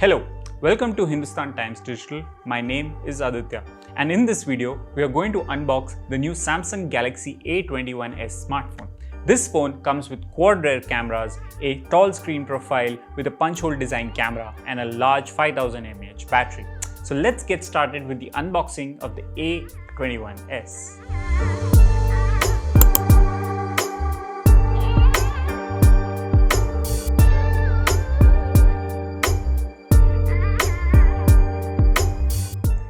Hello, welcome to Hindustan Times Digital. My name is Aditya, and in this video, we are going to unbox the new Samsung Galaxy A21s smartphone. This phone comes with quad rear cameras, a tall screen profile with a punch hole design camera, and a large 5000 mAh battery. So let's get started with the unboxing of the A21s.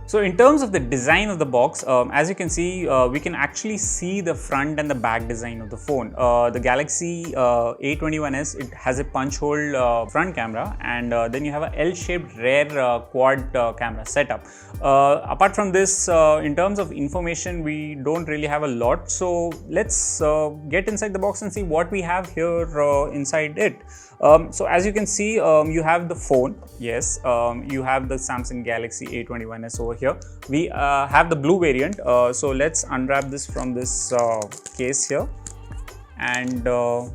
So in terms of the design of the box, as you can see, we can actually see the front and the back design of the phone. The Galaxy A21s, it has a punch hole front camera, and then you have a L-shaped rear quad camera setup. Apart from this, in terms of information, we don't really have a lot. So let's get inside the box and see what we have here inside it. So as you can see, you have the phone. Yes, you have the Samsung Galaxy A21s over here. We have the blue variant. So let's unwrap this from this case here. And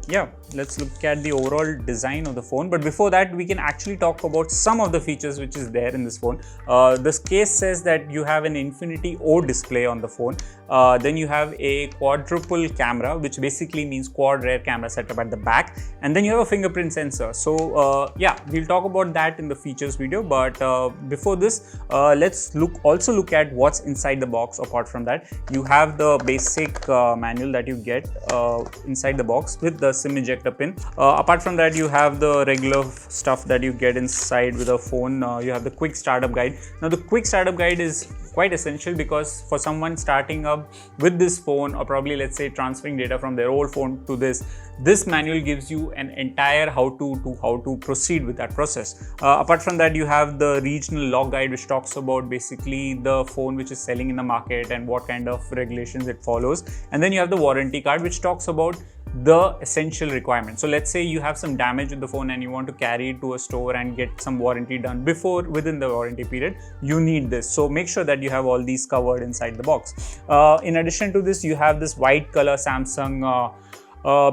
yeah, let's look at the overall design of the phone. But before that, we can actually talk about some of the features which is there in this phone. This case says that you have an Infinity O display on the phone. Then you have a quadruple camera, which basically means quad rear camera setup at the back. And then you have a fingerprint sensor. So yeah, we'll talk about that in the features video. But before this, let's also look at what's inside the box. Apart from that, you have the basic manual that you get inside the box with the SIM ejector pin. Apart from that, you have the regular stuff that you get inside with a phone. You have the quick startup guide. Now the quick startup guide is quite essential because for someone starting up with this phone, or probably let's say transferring data from their old phone to this manual gives you an entire how to proceed with that process. Apart from that, you have the regional log guide, which talks about basically the phone which is selling in the market and what kind of regulations it follows. And then you have the warranty card, which talks about the essential requirements. So let's say you have some damage with the phone and you want to carry it to a store and get some warranty done within the warranty period, you need this. So make sure that you have all these covered inside the box. In addition to this, you have this white color Samsung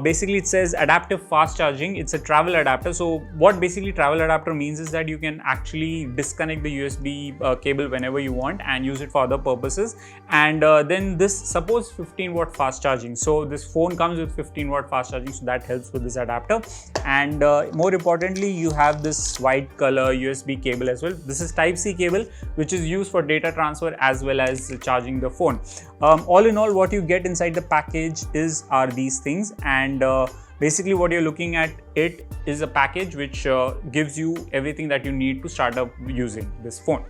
basically it says adaptive fast charging. It's a travel adapter. So what basically travel adapter means is that you can actually disconnect the USB cable whenever you want and use it for other purposes. And then this supports 15 watt fast charging. So this phone comes with 15 watt fast charging, so that helps with this adapter. And more importantly, you have this white color USB cable as well. This is Type-C cable, which is used for data transfer as well as charging the phone. All in all, what you get inside the package are these things. And basically what you're looking at it is a package which gives you everything that you need to start up using this phone.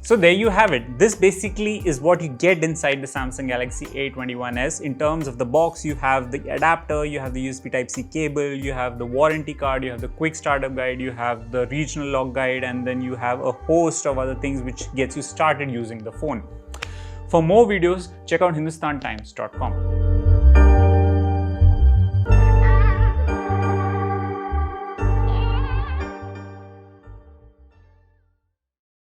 So there you have it. This basically is what you get inside the Samsung Galaxy A21s. In terms of the box, you have the adapter, you have the USB Type-C cable, you have the warranty card, you have the quick startup guide, you have the regional log guide, and then you have a host of other things which gets you started using the phone. For more videos, check out hindustantimes.com.